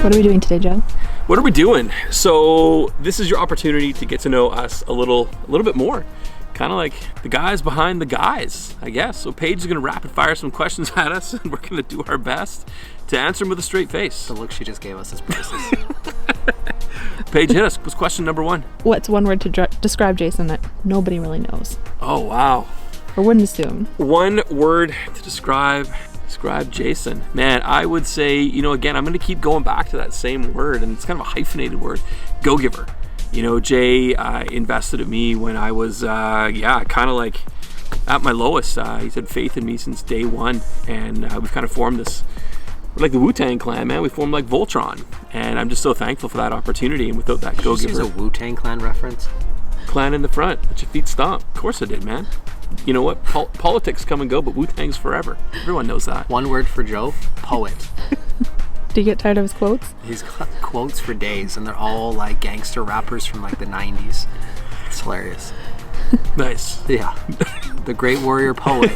What are we doing today, Joe? What are we doing? So this is your opportunity to get to know us a little bit more. Kind of like the guys behind the guys, I guess. So Paige is going to rapid fire some questions at us, and we're going to do our best to answer them with a straight face. The look she just gave us is priceless. Paige, hit us. What's question number one? What's one word to describe Jason that nobody really knows? Oh, wow. Or wouldn't assume? One word to describe Jason. Man, I would say, again, I'm going to keep going back to that same word, and it's kind of a hyphenated word, go-giver. Jay invested in me when I was, kind of like at my lowest. He's had faith in me since day one, and we've kind of formed this, we're like the Wu-Tang Clan, man. We formed like Voltron, and I'm just so thankful for that opportunity, and without that go-giver. Did you use a Wu-Tang Clan reference? Clan in the front, let your feet stomp. Of course I did, man. You know what? Politics come and go, but Wu-Tang's forever. Everyone knows that. One word for Joe, poet. Do you get tired of his quotes? He's got quotes for days, and they're all like gangster rappers from like the 90s. It's hilarious. Nice. Yeah. The great warrior poet.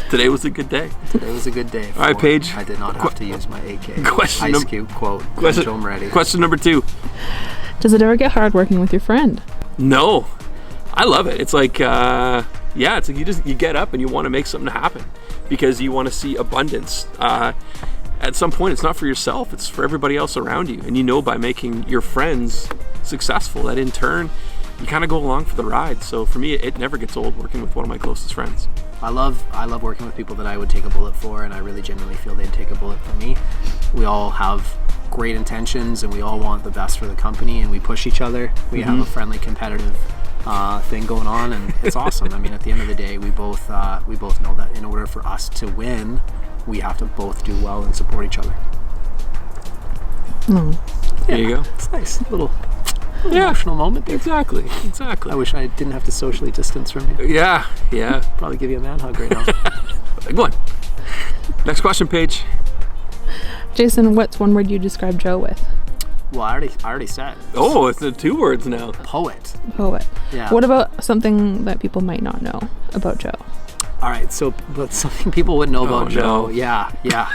Today was a good day. Today was a good day. All right, Paige. I did not have to use my AK. Question Ice Cube quote. Joe, I'm ready. Question number 2. Does it ever get hard working with your friend? No. I love it. It's like, it's like you get up and you want to make something happen because you want to see abundance. At some point, it's not for yourself, it's for everybody else around you. And by making your friends successful, that in turn, you kind of go along for the ride. So for me, it never gets old working with one of my closest friends. I love working with people that I would take a bullet for, and I really genuinely feel they'd take a bullet for me. We all have great intentions, and we all want the best for the company, and we push each other. We have a friendly, competitive thing going on, and it's awesome. I mean, at the end of the day, we both know that in order for us to win, we have to both do well and support each other. There you go. It's nice. Little emotional moment there. Exactly. I wish I didn't have to socially distance from you. Yeah. Probably give you a man hug right now. Go on. Next question, Paige. Jason, what's one word you describe Joe with? Well, I already said. Oh, it's the 2 words now. Poet. Yeah. What about something that people might not know about Joe? All right, but something people wouldn't know about Joe. No. Yeah.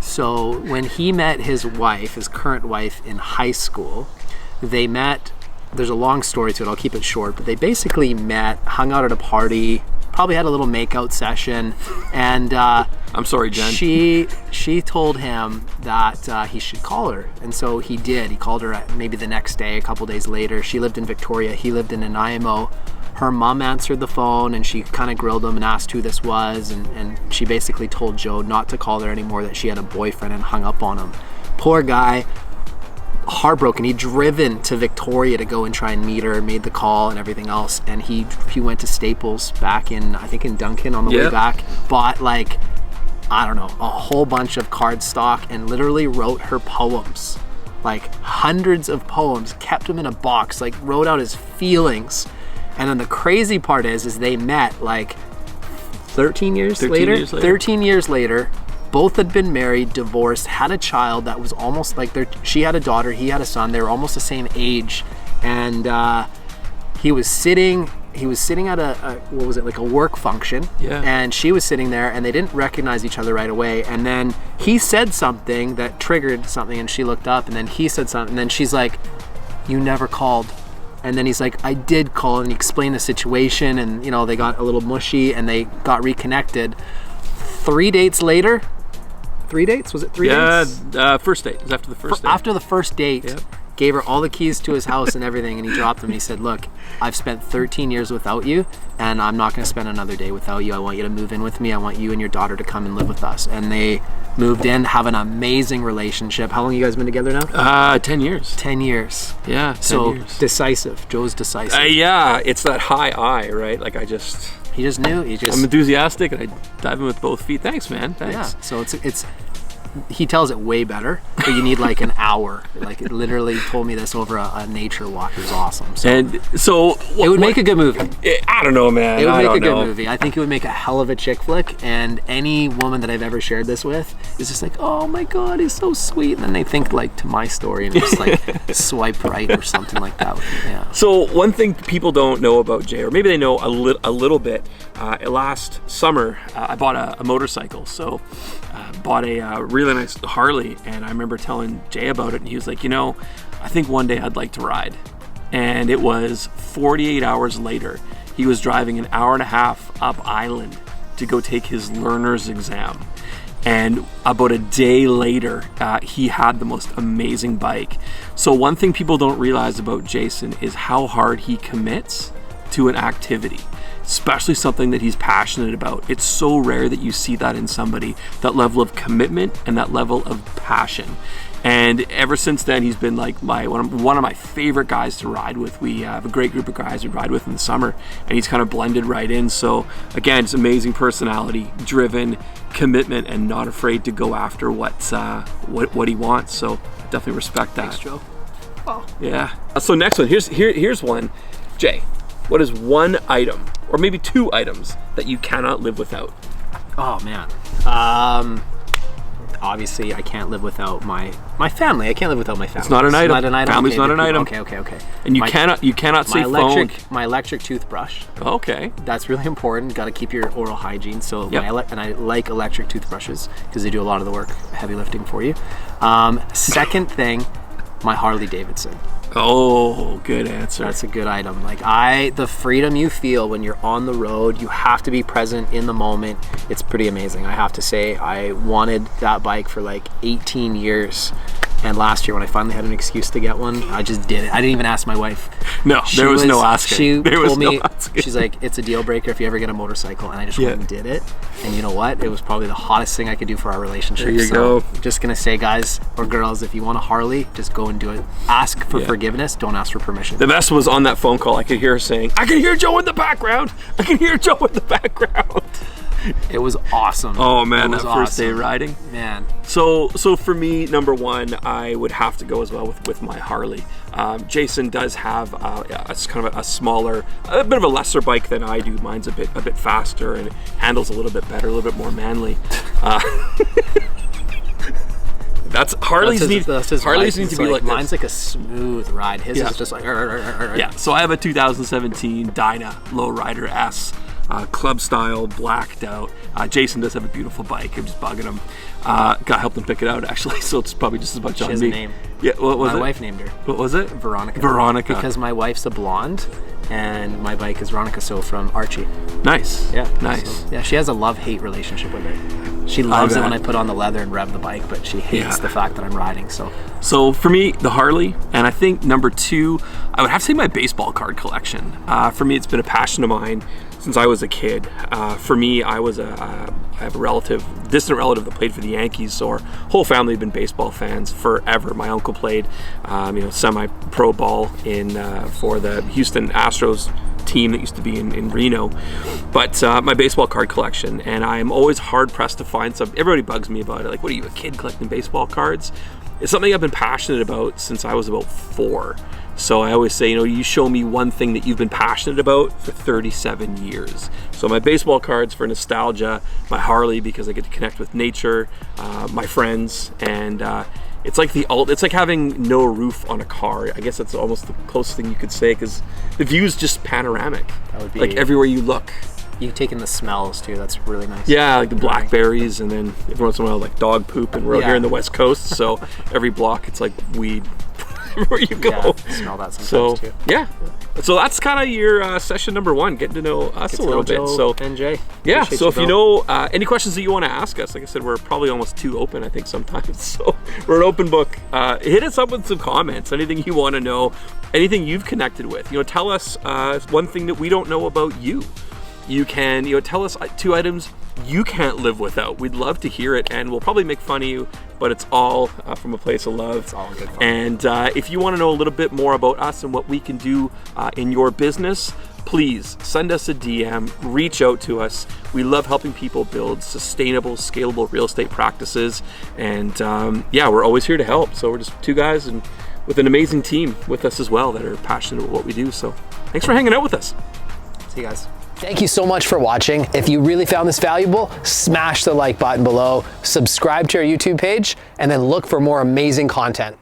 So when he met his current wife in high school, they met, there's a long story to it, I'll keep it short, but they basically met, hung out at a party, probably had a little makeout session, and I'm sorry, Jen. She told him that he should call her, and so he did. He called her maybe the next day, a couple days later. She lived in Victoria, he lived in Nanaimo. Her mom answered the phone, and she kind of grilled him and asked who this was, and she basically told Joe not to call her anymore, that she had a boyfriend, and hung up on him. Poor guy, heartbroken. He'd driven to Victoria to go and try and meet her, made the call and everything else, and he went to Staples back in, I think in Duncan on the way back, bought like, I don't know, a whole bunch of cardstock, and literally wrote her poems, like hundreds of poems, kept them in a box, like wrote out his feelings. And then the crazy part is they met like 13 years later. Both had been married, divorced, had a child that was almost like she had a daughter, he had a son. They were almost the same age, and he was sitting at a work function, and she was sitting there, and they didn't recognize each other right away. And then he said something that triggered something, and she looked up, and then he said something, and then she's like, "You never called." And then he's like, "I did call," and he explained the situation, and they got a little mushy, and they got reconnected. 3 dates later. 3 dates? Was it 3 dates? First date. It was after the first date. After the first date, gave her all the keys to his house and everything, and he dropped them, and he said, "Look, I've spent 13 years without you, and I'm not going to spend another day without you. I want you to move in with me. I want you and your daughter to come and live with us." And they moved in, have an amazing relationship. How long have you guys been together now? 10 years. 10 years. Yeah, 10 years. Decisive. Joe's decisive. It's that high I, right? Like he just knew. I'm enthusiastic, and I dive in with both feet. Thanks, man. Thanks. Yeah. So it's he tells it way better, but you need like an hour. Like it literally told me this over a nature walk. It was awesome. So, And so it would make a good movie. I don't know, man. It would I make don't a good know. movie. I think it would make a hell of a chick flick, and any woman that I've ever shared this with is just like, oh my god, he's so sweet. And then they think like to my story and just like swipe right or something like that. Yeah. So one thing people don't know about Jay, or maybe they know a little bit, last summer I bought a motorcycle. So bought a really nice Harley, and I remember telling Jay about it, and he was like, I think one day I'd like to ride. And it was 48 hours later, he was driving an hour and a half up island to go take his learner's exam. And about a day later, he had the most amazing bike. So one thing people don't realize about Jason is how hard he commits to an activity, especially something that he's passionate about. It's so rare that you see that in somebody, that level of commitment and that level of passion. And ever since then, he's been like one of my favorite guys to ride with. We have a great group of guys we ride with in the summer, and he's kind of blended right in. So again, it's amazing personality, driven, commitment, and not afraid to go after what he wants. So I definitely respect that. Thanks, Joe. Yeah. So next one. Here's one. Jay, what is one item, or maybe two items, that you cannot live without? Oh man. Obviously, I can't live without my family. I can't live without my family. It's not an item. Not an item. Family's Okay, not an item. Okay. And you cannot say phone. My electric toothbrush. Okay. That's really important. Got to keep your oral hygiene. So Yep. and I like electric toothbrushes because they do a lot of the work, heavy lifting for you. Second thing, my Harley Davidson. Oh, good answer. That's a good item. Like the freedom you feel when you're on the road, you have to be present in the moment. It's pretty amazing. I have to say, I wanted that bike for like 18 years. And last year when I finally had an excuse to get one, I just did it. I didn't even ask my wife. No, there was no asking. She told me, she's like, it's a deal breaker if you ever get a motorcycle. And I just went and did it. And you know what? It was probably the hottest thing I could do for our relationship. There you go. Just going to say, guys or girls, if you want a Harley, just go and do it. Ask for forgiveness. Don't ask for permission. The best was on that phone call, I could hear her saying, I can hear Joe in the background. I can hear Joe in the background. It was awesome. Oh man, that was first day awesome. riding. Man. So for me, number one, I would have to go as well with my Harley. Jason does have a kind of a smaller, a bit of a lesser bike than I do. Mine's a bit faster and handles a little bit better, a little bit more manly. That's Harleys need to be like this. Mine's like a smooth ride. His is just like yeah. So I have a 2017 Dyna Lowrider S. Club style, blacked out. Jason does have a beautiful bike. I'm just bugging him. Got helped him pick it out actually, so it's probably just as much on me. She has a name. Yeah, what was it? My wife named her. What was it? Veronica. Veronica. Because my wife's a blonde, and my bike is Veronica, so from Archie. Nice. Yeah. Nice. So, yeah, she has a love-hate relationship with it. She loves it when I put on the leather and rev the bike, but she hates the fact that I'm riding. So for me, the Harley, and I think number two, I would have to say my baseball card collection. For me, it's been a passion of mine since I was a kid. For me, I have a distant relative that played for the Yankees, so our whole family have been baseball fans forever. My uncle played, semi-pro ball for the Houston Astros team that used to be in Reno. But my baseball card collection, and I'm always hard pressed to find some. Everybody bugs me about it. Like, what are you, a kid collecting baseball cards? It's something I've been passionate about since I was about 4. So I always say, you show me one thing that you've been passionate about for 37 years. So my baseball cards for nostalgia, my Harley because I get to connect with nature, my friends, and it's like having no roof on a car. I guess that's almost the closest thing you could say, because the view is just panoramic. That would be like everywhere you look. You've taken the smells too. That's really nice. Yeah, like the blackberries, and then every once in a while like dog poop, and we're out here in the West Coast, so every block it's like weed. Where you go. Yeah, smell that sometimes too. Yeah. So that's kind of your session number 1, getting to know us a little bit. So and Jay. Yeah. So if you know any questions that you want to ask us, like I said, we're probably almost too open, I think, sometimes. So we're an open book. Hit us up with some comments. Anything you want to know, anything you've connected with. Tell us one thing that we don't know about you. You can, tell us 2 items you can't live without. We'd love to hear it, and we'll probably make fun of you, but it's all from a place of love. It's all good fun. And if you want to know a little bit more about us and what we can do in your business, please send us a DM, reach out to us. We love helping people build sustainable, scalable real estate practices. And yeah, we're always here to help. So we're just two guys and with an amazing team with us as well that are passionate about what we do. So thanks for hanging out with us. See you guys. Thank you so much for watching. If you really found this valuable, smash the like button below, subscribe to our YouTube page, and then look for more amazing content.